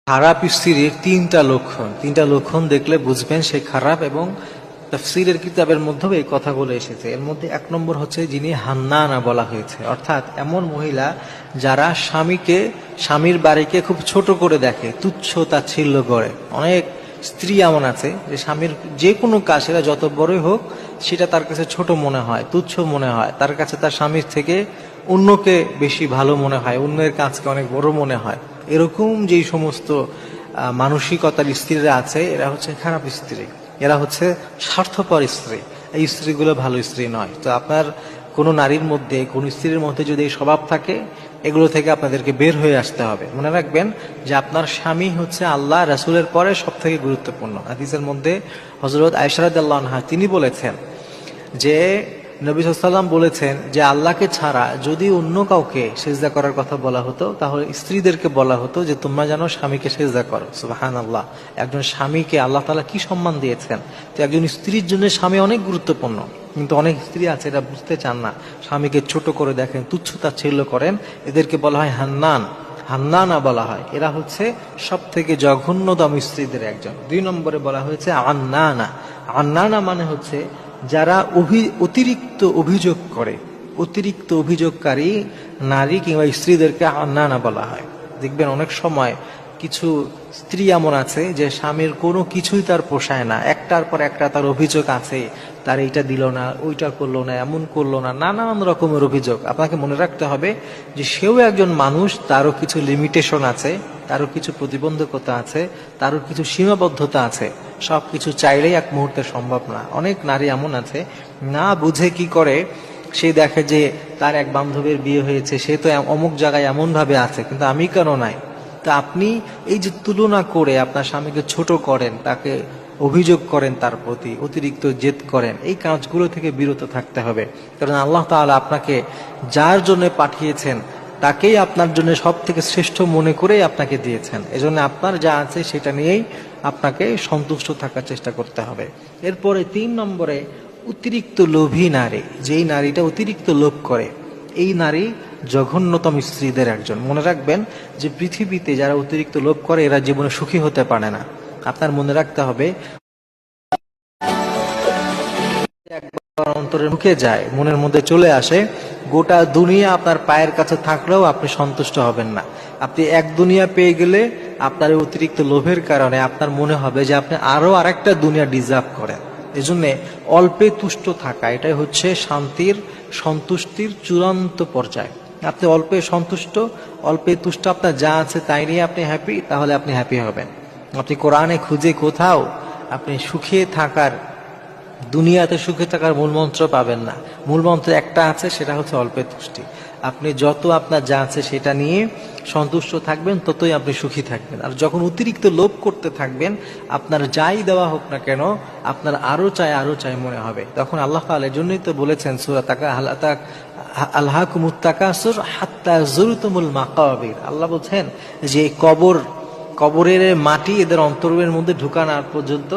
খারাপ স্ত্রীর তিনটা লক্ষণ দেখলে বুঝবেন সে খারাপ, এবং তাফসীরের কিতাবের মধ্যেও এই কথাগুলো এসেছে। এর মধ্যে এক নম্বর হচ্ছে যিনি হান্নানা বলা হয়েছে, অর্থাৎ এমন মহিলা যারা স্বামীর বাড়িকে খুব ছোট করে দেখে, তুচ্ছ তাচ্ছিল্য করে। অনেক স্ত্রী এমন আছে যে স্বামীর যে কোনো কাজ, সেটা যত বড়ই হোক, সেটা তার কাছে ছোট মনে হয়, তুচ্ছ মনে হয়। তার কাছে তার স্বামীর থেকে অন্যকে বেশি ভালো মনে হয়, অন্যের কাজকে অনেক বড় মনে হয়। এরকম যেই সমস্ত মানসিকতার স্ত্রীরা আছে, এরা হচ্ছে খারাপ স্ত্রী, এরা হচ্ছে স্বার্থপর স্ত্রী। এই স্ত্রীগুলো ভালো স্ত্রী নয়। তো আপনার কোনো নারীর মধ্যে, কোন স্ত্রীর মধ্যে যদি এই স্বভাব থাকে, এগুলো থেকে আপনাদেরকে বের হয়ে আসতে হবে। মনে রাখবেন যে আপনার স্বামী হচ্ছে আল্লাহ রাসূলের পরে সব থেকে গুরুত্বপূর্ণ। হাদিসের মধ্যে হযরত আয়েশা রাদিয়াল্লাহু আনহা তিনি বলেছেন যে নবী সাল্লাল্লাহু আলাইহি ওয়াসাল্লাম বলেছেন যে আল্লাহকে ছাড়া যদি অন্য কাউকে সিজদা করার কথা বলা হতো, তাহলে স্ত্রীদেরকে বলা হতো যে তোমরা যেন স্বামীকে সিজদা করো। সুবহানাল্লাহ! একজন স্বামীকে আল্লাহ তাআলা কি সম্মান দিয়েছেন। তো একজন স্ত্রীর জন্য স্বামী অনেক গুরুত্বপূর্ণ, কিন্তু অনেক স্ত্রী আছে এরা বুঝতে চান না, স্বামীকে ছোট করে দেখেন, তুচ্ছ-তাচ্ছিল্য করেন। এদেরকে বলা হয় হান্নানা বলা হয়। এরা হচ্ছে সব থেকে জঘন্যতম স্ত্রীদের একজন। 2 নম্বরে বলা হয়েছে আন্নানা মানে হচ্ছে যারা অতিরিক্ত অভিযোগ করে, অতিরিক্ত অভিযোগকারী নারী কিংবা স্ত্রীদেরকে আন্নানা বলা হয়। দেখবেন অনেক সময় কিছু স্ত্রী এমন আছে যে স্বামীর কোনো কিছুই তার পোষায় না, একটার পর একটা তার অভিযোগ আছে, তার এইটা দিল না, ওইটা করলো না, এমন করলো না, নানান রকমের অভিযোগ। আপনাকে মনে রাখতে হবে যে সেও একজন মানুষ, তারও কিছু লিমিটেশন আছে, তারও কিছু প্রতিবন্ধকতা আছে, তারও কিছু সীমাবদ্ধতা আছে। সবকিছু চাইলেই এক মুহূর্তে সম্ভব না। অনেক নারী এমন আছে, না বুঝে কি করে, সে দেখে যে তার এক বান্ধবীর বিয়ে হয়েছে, সে তো অমুক জায়গায় এমন ভাবে আছে, কিন্তু আমি কেন নাই। তা আপনি এই যে তুলনা করে আপনার স্বামীকে ছোট করেন, তাকে অভিযোগ করেন, তার প্রতি অতিরিক্ত জেদ করেন, এই কাজগুলো থেকে বিরত থাকতে হবে। কারণ আল্লাহ তাআলা আপনাকে যার জন্য পাঠিয়েছেন, তাকেই আপনার জন্য সব থেকে শ্রেষ্ঠ মনে করেই আপনাকে দিয়েছেন। এজন্য আপনার যা আছে সেটা নিয়েই আপনাকে সন্তুষ্ট থাকার চেষ্টা করতে হবে। এরপরে 3 নম্বরে অতিরিক্ত লোভী নারী, যেই নারীটা অতিরিক্ত লোভ করে, এই নারী জঘন্যতম স্ত্রীদের একজন। মনে রাখবেন যে পৃথিবীতে যারা অতিরিক্ত লোভ করে, এরা জীবনে সুখী হতে পারে না। আপনার মনে রাখতে হবে, একবার অন্তরে ঢুকে যায়, মনের মধ্যে চলে আসে, গোটা দুনিয়া আপনার পায়ের কাছে থাকলেও আপনি সন্তুষ্ট হবেন না। আপনি এক দুনিয়া পেয়ে গেলে আপনার অতিরিক্ত লোভের কারণে আপনার মনে হবে যে আপনি আরো আরেকটা দুনিয়া ডিজার্ভ করেন। এজন্য অল্পে তুষ্ট থাকা, এটাই হচ্ছে সন্তুষ্টির চূড়ান্ত পর্যায়। আপনি অল্পে সন্তুষ্ট, অল্পে তুষ্ট, আপনার যা আছে তাই নিয়ে আপনি হ্যাপি, তাহলে আপনি হ্যাপি হবেন। আপনি কোরআনে খুঁজে কোথাও আপনি সুখে থাকার, দুনিয়াতে সুখে থাকার মূলমন্ত্র পাবেন না। মূলমন্ত্র একটা আছে, সেটা হচ্ছে অল্পে তুষ্টি। আপনি যত আপনার যা আছে সেটা নিয়ে সন্তুষ্ট থাকবেন, ততই আপনি সুখী থাকবেন। আর যখন অতিরিক্ত লোভ করতে থাকবেন, আপনার যাই দেওয়া হোক না কেন, আপনার আরো চাই মনে হবে। তখন আল্লাহ তাআলা এর জন্যই তো বলেছেন সূরা আলহাকুমুত তাকাসুর হাত্তা যুরতুমুল মাকাবির। আল্লাহ বলছেন যে কবরের মাটি এদের অন্তরের মধ্যে ঢুকানোর পর্যন্ত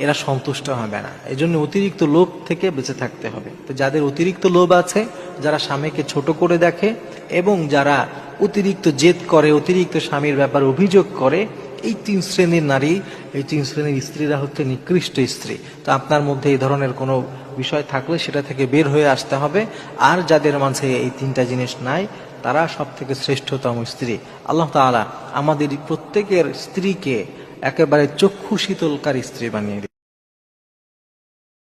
এরা সন্তুষ্ট হবে না। এই জন্য অতিরিক্ত লোভ থেকে বেঁচে থাকতে হবে। তো যাদের অতিরিক্ত লোভ আছে, যারা স্বামীকে ছোট করে দেখে এবং যারা অতিরিক্ত জেদ করে, অতিরিক্ত স্বামীর ব্যাপারে অভিযোগ করে, এই 3 শ্রেণীর নারী, এই 3 শ্রেণীর স্ত্রীরা হচ্ছে নিকৃষ্ট স্ত্রী। তো আপনার মধ্যে এই ধরনের কোনো বিষয় থাকলে সেটা থেকে বের হয়ে আসতে হবে। আর যাদের মাঝে এই 3টা জিনিস নাই, তারা সব থেকে শ্রেষ্ঠতম স্ত্রী। আল্লাহ তাআলা আমাদের প্রত্যেকের স্ত্রীকে একেবারে চক্ষু শীতলকারী স্ত্রী বানিয়ে